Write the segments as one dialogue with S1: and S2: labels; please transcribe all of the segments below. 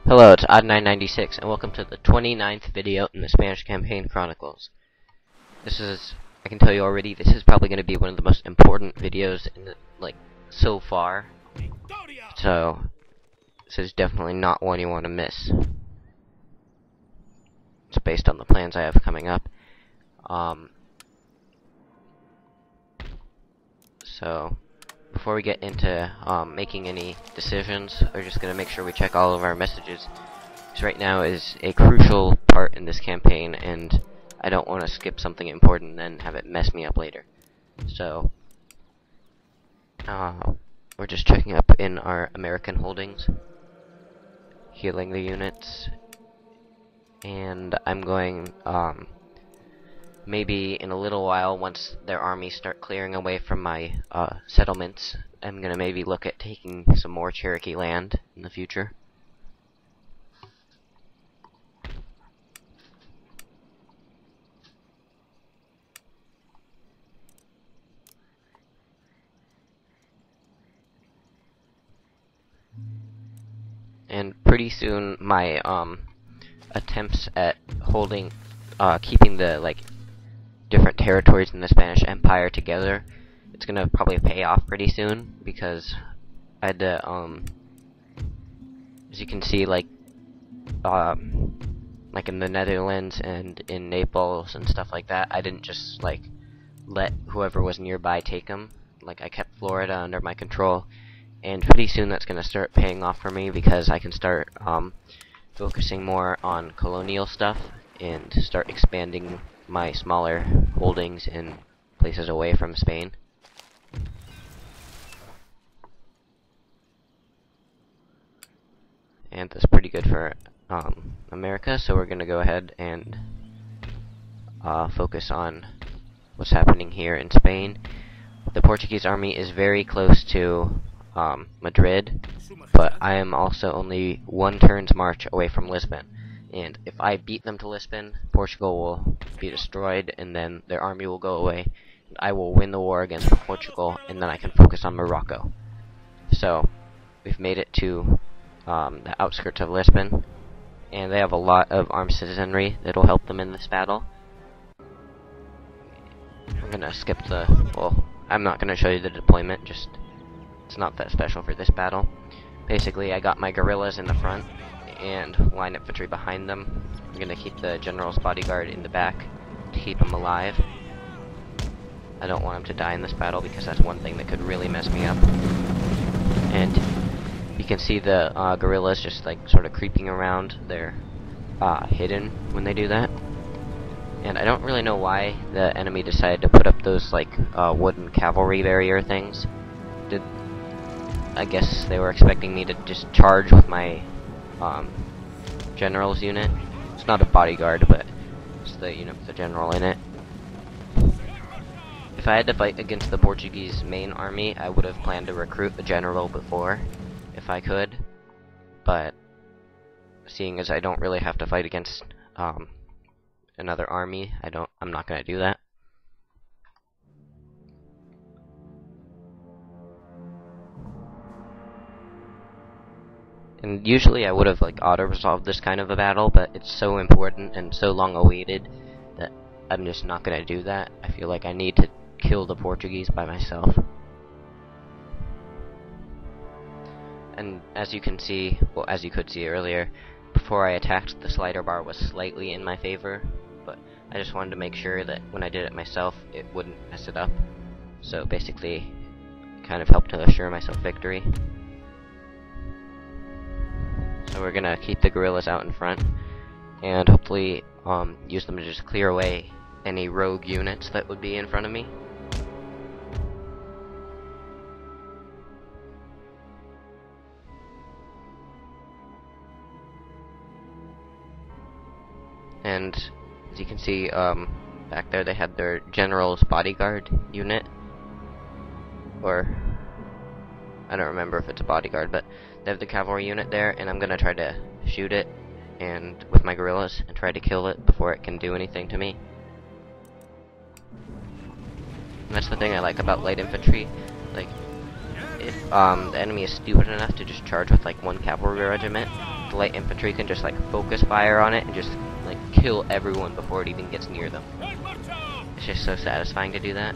S1: Hello, it's Odd996, and welcome to the 29th video in the Spanish campaign Chronicles. I can tell you already, this is probably going to be one of the most important videos in so far. So, this is definitely not one you want to miss. It's based on the plans I have coming up. So, before we get into making any decisions, we're just going to make sure we check all of our messages. Because right now is a crucial part in this campaign, and I don't want to skip something important and then have it mess me up later. So, we're just checking up in our American holdings, healing the units, and I'm going, maybe in a little while, once their armies start clearing away from my settlements, I'm gonna maybe look at taking some more Cherokee land in the future. And pretty soon, my attempts at holding, keeping the different territories in the Spanish Empire together, it's gonna probably pay off pretty soon, because I had to, as you can see, like in the Netherlands and in Naples and stuff like that, I didn't just let whoever was nearby take them. I kept Florida under my control, and pretty soon that's gonna start paying off for me, because I can start focusing more on colonial stuff and start expanding my smaller holdings in places away from Spain. And that's pretty good for America, so we're gonna go ahead and focus on what's happening here in Spain. The Portuguese army is very close to Madrid, but I am also only one turn's march away from Lisbon. And if I beat them to Lisbon, Portugal will be destroyed, and then their army will go away. And I will win the war against Portugal, and then I can focus on Morocco. So, we've made it to the outskirts of Lisbon, and they have a lot of armed citizenry that will help them in this battle. I'm gonna skip I'm not gonna show you the deployment, it's not that special for this battle. Basically, I got my guerrillas in the front and line infantry behind them. I'm gonna keep the general's bodyguard in the back to keep him alive. I don't want him to die in this battle, because that's one thing that could really mess me up. And you can see the guerrillas just sort of creeping around. They're hidden when they do that. And I don't really know why the enemy decided to put up those wooden cavalry barrier things. I guess they were expecting me to just charge with my general's unit. It's not a bodyguard, but it's the general in it. If I had to fight against the Portuguese main army, I would have planned to recruit the general before, if I could. But seeing as I don't really have to fight against another army, I'm not gonna do that. And usually I would have auto-resolved this kind of a battle, but it's so important and so long awaited that I'm just not gonna do that. I feel like I need to kill the Portuguese by myself. And as you can see, as you could see earlier, before I attacked, the slider bar was slightly in my favor, but I just wanted to make sure that when I did it myself, it wouldn't mess it up. So basically, kind of helped to assure myself victory. So we're gonna keep the guerrillas out in front, and hopefully use them to just clear away any rogue units that would be in front of me. And as you can see, back there they had their general's bodyguard unit, or I don't remember if it's a bodyguard, but they have the cavalry unit there, and I'm gonna try to shoot it with my guerrillas and try to kill it before it can do anything to me. And that's the thing I like about light infantry. If the enemy is stupid enough to just charge with one cavalry regiment, the light infantry can just like focus fire on it and just like kill everyone before it even gets near them. It's just so satisfying to do that.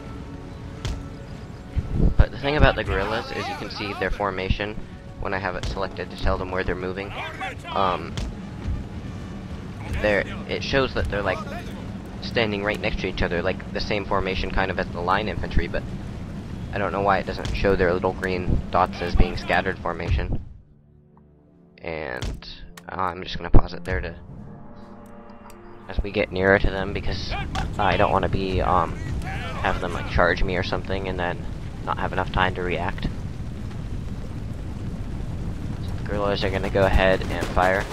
S1: But the thing about the guerrillas is you can see their formation when I have it selected to tell them where they're moving. It shows that they're like standing right next to each other, like the same formation kind of as the line infantry, but I don't know why it doesn't show their little green dots as being scattered formation. And I'm just gonna pause it there to as we get nearer to them, because I don't want to be have them like charge me or something and then not have enough time to react. So the guerrillas are gonna go ahead and fire.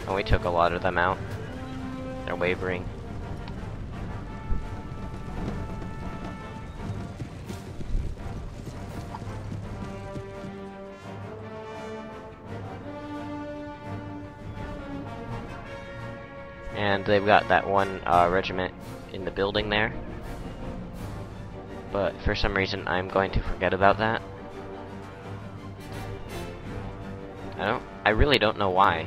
S1: And we took a lot of them out. They're wavering. And they've got that one regiment in the building there. But for some reason I'm going to forget about that. I really don't know why.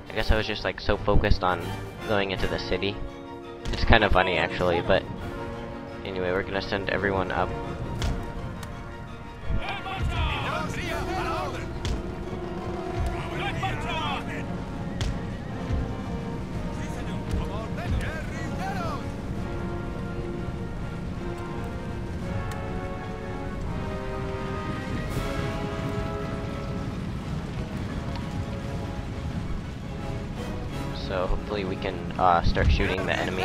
S1: I guess I was just like so focused on going into the city. It's kind of funny actually, but anyway, we're gonna send everyone up. So hopefully we can start shooting the enemy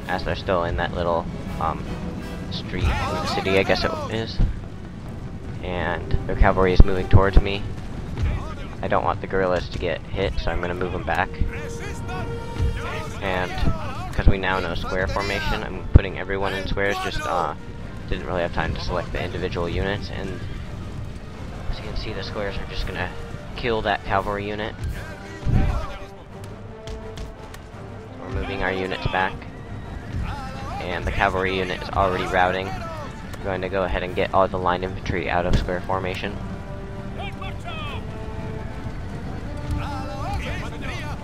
S1: as they're still in that little street in the city, I guess it is. And their cavalry is moving towards me. I don't want the guerrillas to get hit, so I'm going to move them back. And because we now know square formation, I'm putting everyone in squares. Just didn't really have time to select the individual units, and as you can see, the squares are just going to kill that cavalry unit. Moving our units back, and the cavalry unit is already routing. I'm going to go ahead and get all the line infantry out of square formation.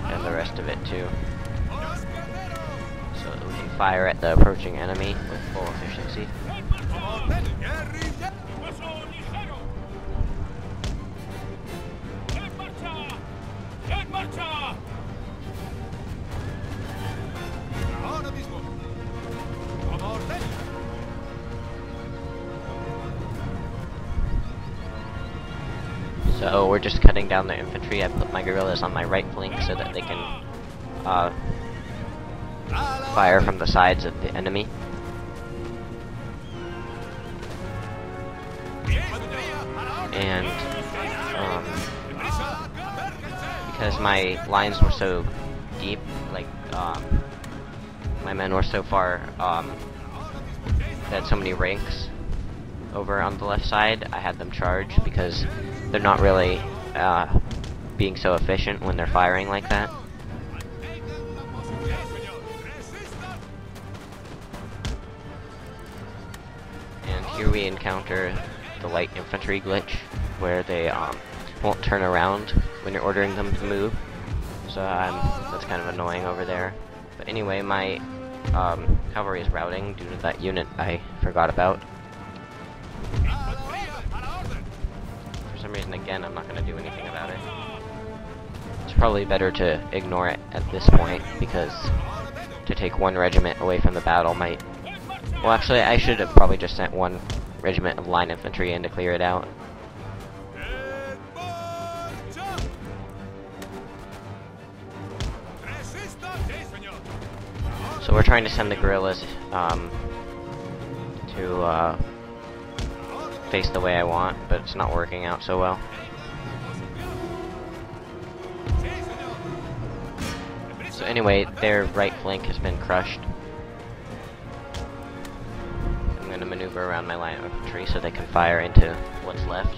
S1: And the rest of it too, so that we can fire at the approaching enemy with full efficiency. So we're just cutting down their infantry. I put my guerrillas on my right flank so that they can fire from the sides of the enemy. And because my lines were so deep, like my men were so far, they had so many ranks over on the left side, I had them charge because they're not really being so efficient when they're firing like that. And here we encounter the light infantry glitch, where they won't turn around when you're ordering them to move. So that's kind of annoying over there. But anyway, my cavalry is routing due to that unit I forgot about. For some reason, again, I'm not going to do anything about it. It's probably better to ignore it at this point, because to take one regiment away from the battle might... Well, actually, I should have probably just sent one regiment of line infantry in to clear it out. So we're trying to send the guerrillas to face the way I want, but it's not working out so well. So anyway, their right flank has been crushed. I'm going to maneuver around my line of infantry so they can fire into what's left.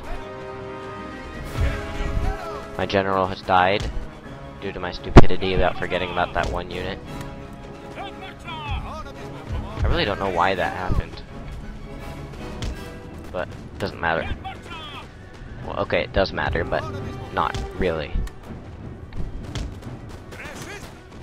S1: My general has died due to my stupidity about forgetting about that one unit. I really don't know why that happened, but it doesn't matter. Well, okay, it does matter, but not really.